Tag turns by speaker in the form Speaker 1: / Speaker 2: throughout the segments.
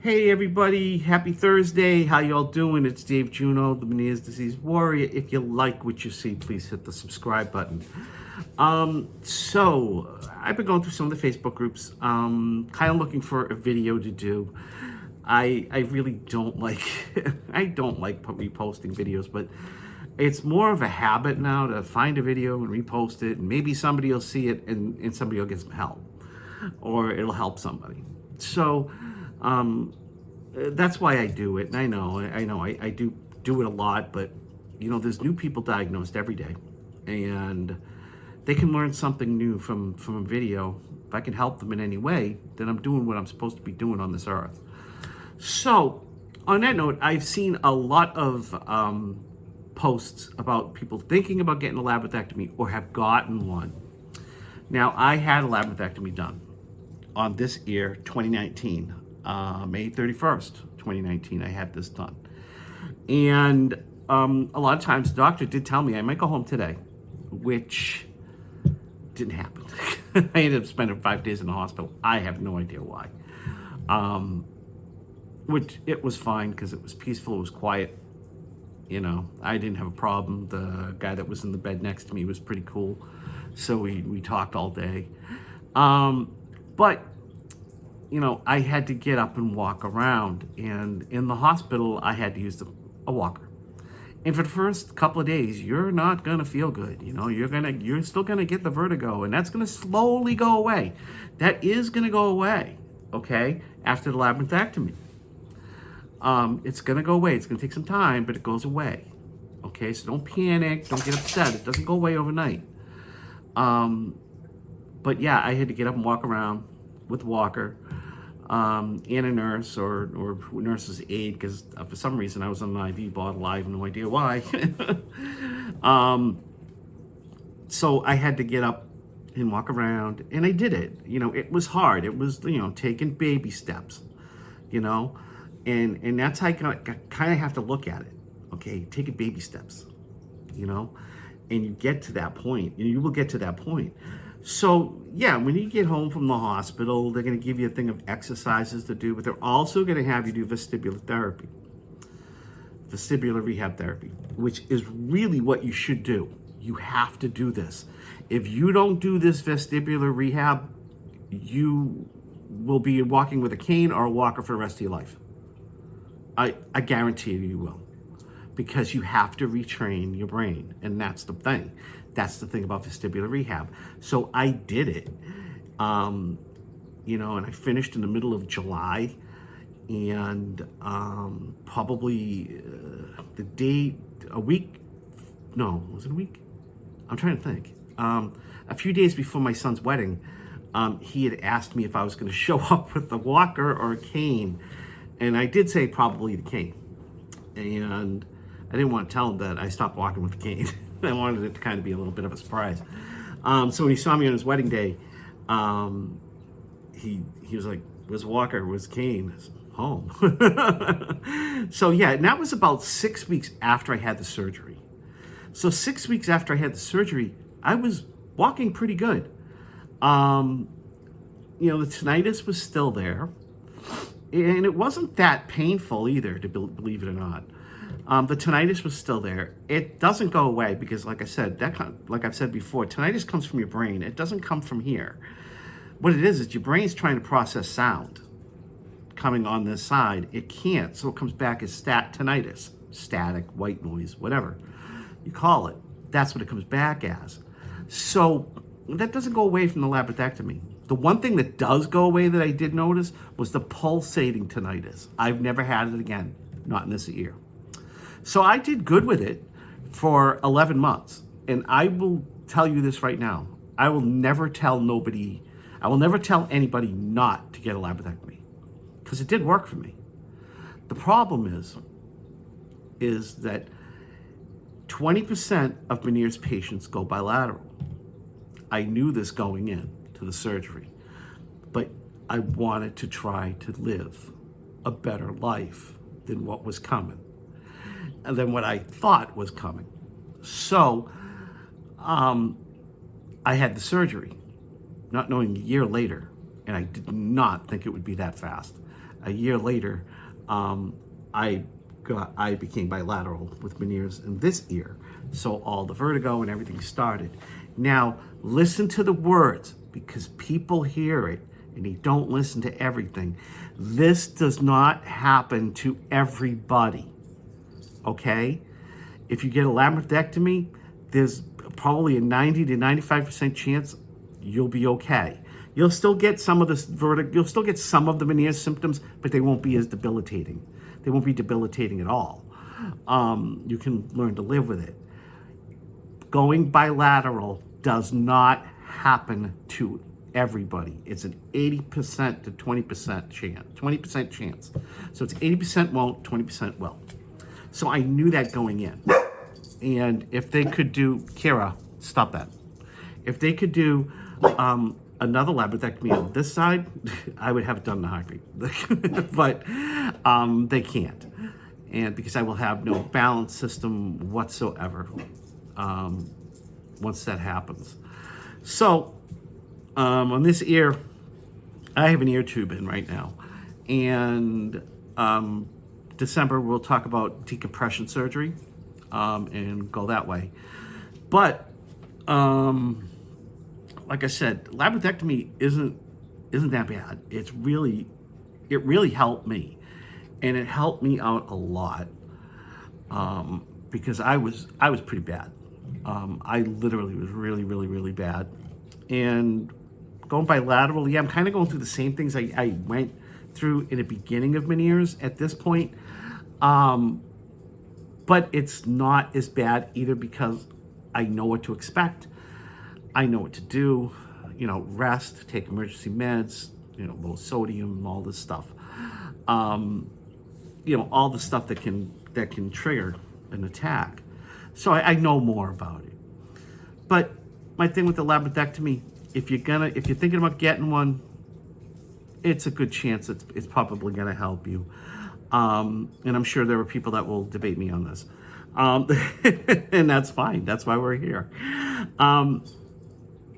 Speaker 1: Hey everybody, happy Thursday. How y'all doing? It's Dave Juno, the Meniere's Disease Warrior. If you like what you see, please hit the subscribe button. So I've been going through some of the Facebook groups, kind of looking for a video to do. I really don't like, I don't like reposting videos, but it's more of a habit now to find a video and repost it, and maybe somebody will see it and somebody will get some help, or it'll help somebody. So, that's why I do it. And I do it a lot, but there's new people diagnosed every day, and they can learn something new from a video. If I can help them in any way, then I'm doing what I'm supposed to be doing on this earth. So, on that note, I've seen a lot of posts about people thinking about getting a labrinthectomy or have gotten one. Now, I had a labrinthectomy done on this year, 2019. May 31st, 2019, I had this done. And a lot of times the doctor did tell me I might go home today, which didn't happen. I ended up spending 5 days in the hospital. I have no idea why. Which it was fine because it was peaceful, it was quiet. I didn't have a problem. The guy that was in the bed next to me was pretty cool. So we talked all day. But I had to get up and walk around, and in the hospital, I had to use a walker. And for the first couple of days, you're not gonna feel good. You're still gonna get the vertigo, and that's gonna slowly go away. That is gonna go away, okay, after the labrinthectomy. It's gonna go away. It's gonna take some time, but it goes away. Okay, so don't panic, don't get upset. It doesn't go away overnight. But yeah, I had to get up and walk around with a walker. And a nurse or nurse's aide, because for some reason I was on an IV bottle. I have no idea why. So I had to get up and walk around, and I did it. It was hard. It was, taking baby steps, and that's how I kind of have to look at it. Okay, taking baby steps, and you get to that point, and you will get to that point. So, yeah, when you get home from the hospital, they're going to give you a thing of exercises to do, but they're also going to have you do vestibular therapy, vestibular rehab therapy, which is really what you should do. You have to do this. If you don't do this vestibular rehab, you will be walking with a cane or a walker for the rest of your life. I guarantee you will, because you have to retrain your brain, and that's the thing. That's the thing about vestibular rehab. So I did it, and I finished in the middle of July, and probably the date, a week, no, was it a week? I'm trying to think. A few days before my son's wedding, he had asked me if I was going to show up with a walker or a cane, and I did say probably the cane, and I didn't want to tell him that I stopped walking with the cane. I wanted it to kind of be a little bit of a surprise. So when he saw me on his wedding day, he was like, "Where's Walker? Where's Kane?" I said, "Home." So yeah, and that was about 6 weeks after I had the surgery. So 6 weeks after I had the surgery, I was walking pretty good. The tinnitus was still there, and it wasn't that painful either, to believe it or not. The tinnitus was still there. It doesn't go away because, like I said, like I've said before, tinnitus comes from your brain. It doesn't come from here. What it is your brain's trying to process sound coming on this side. It can't, so it comes back as tinnitus, static, white noise, whatever you call it. That's what it comes back as. So that doesn't go away from the labrinthectomy. The one thing that does go away that I did notice was the pulsating tinnitus. I've never had it again, not in this ear. So I did good with it for 11 months. And I will tell you this right now. I will never tell anybody not to get a labrinthectomy, because it did work for me. The problem is that 20% of Meniere's patients go bilateral. I knew this going in to the surgery, but I wanted to try to live a better life than what was coming, and than what I thought was coming. So I had the surgery, not knowing a year later, and I did not think it would be that fast. a year later, I became bilateral with Meniere's in this ear. So all the vertigo and everything started. Now, listen to the words, because people hear it and they don't listen to everything. This does not happen to everybody, okay? If you get a labrinthectomy, there's probably a 90 to 95% chance you'll be okay. You'll still get some of this vertigo, you'll still get some of the Meniere symptoms, but they won't be as debilitating. They won't be debilitating at all. You can learn to live with it. Going bilateral does not happen to everybody. It's an 80% to 20% chance, 20% chance. So it's 80% won't, 20% will. So I knew that going in. And if they could do, Kira, stop that. If they could do another labrinthectomy on this side, I would have it done in a heartbeat. But they can't. And because I will have no balance system whatsoever once that happens. So on this ear, I have an ear tube in right now. And December, we'll talk about decompression surgery and go that way. But like I said, labrinthectomy isn't that bad. It really helped me, and it helped me out a lot because I was pretty bad. I literally was really bad, and going bilateral, yeah, I'm kind of going through the same things I went through in the beginning of Meniere's at this point, but it's not as bad either because I know what to expect. I know what to do, you know, rest, take emergency meds, you know, low sodium, all this stuff. You know, all the stuff that can trigger an attack. So I know more about it. But my thing with the labrinthectomy, if you're thinking about getting one, it's a good chance it's probably gonna help you. And I'm sure there are people that will debate me on this. And that's fine. That's why we're here.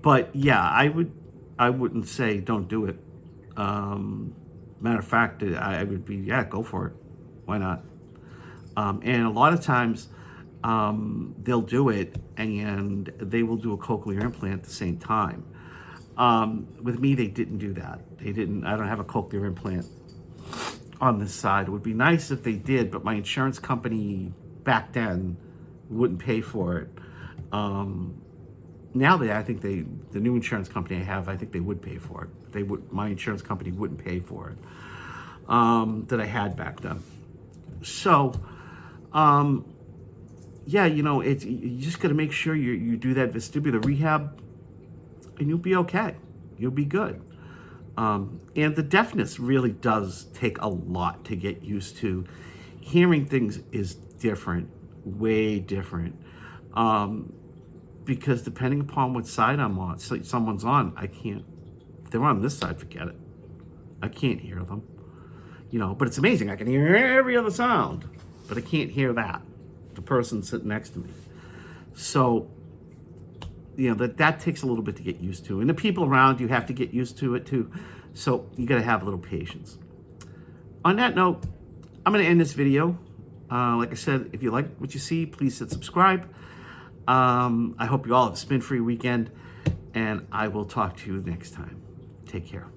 Speaker 1: But yeah, I wouldn't say don't do it. Matter of fact, I would be, yeah, go for it. Why not? And a lot of times they'll do it and they will do a cochlear implant at the same time. With me, they didn't do that. I don't have a cochlear implant on this side. It would be nice if they did, but my insurance company back then wouldn't pay for it. Now I think the new insurance company I have, I think they would pay for it. My insurance company wouldn't pay for it that I had back then. So, yeah, you know, you just got to make sure you do that vestibular rehab, and you'll be okay. You'll be good. And the deafness really does take a lot to get used to. Hearing things is different, way different. Because depending upon what side I'm on, so someone's on, if they're on this side, forget it. I can't hear them. You know, but it's amazing. I can hear every other sound, but I can't hear that. The person sitting next to me. So, you know, that takes a little bit to get used to. And the people around you have to get used to it too. So you got to have a little patience. On that note, I'm going to end this video. Like I said, if you like what you see, please hit subscribe. I hope you all have a spin-free weekend, and I will talk to you next time. Take care.